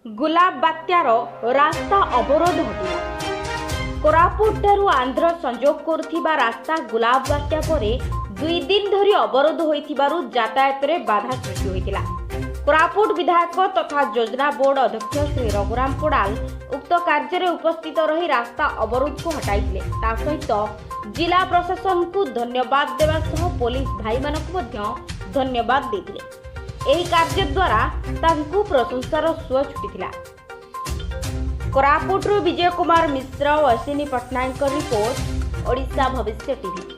गुलाब बात्यार रास्ता अवरोध हटिला। कोरापुट ठारू आंध्र संजोग करुथिबा रास्ता गुलाब बात्या परे 2 दिन धरी अवरोध होइथिबारु यातायात रे बाधा सृष्टि होइतिला। कोरापुट विधायक तथा योजना बोर्ड अध्यक्ष श्री रघुराम पोडाल उक्त कार्य रे उपस्थित रही रास्ता अवरोध को हटाइथिले। ता सहित जिला प्रशासन को धन्यवाद देवा सह पुलिस भाई मानक मध्य धन्यवाद देथिले। एही कार्य द्वारा तांकु प्रशंसार सुଅ छुटिथिला। कोरापुट विजय कुमार मिश्र और अश्विनी पट्टनायक रिपोर्ट ओडिशा भविष्य टीवी।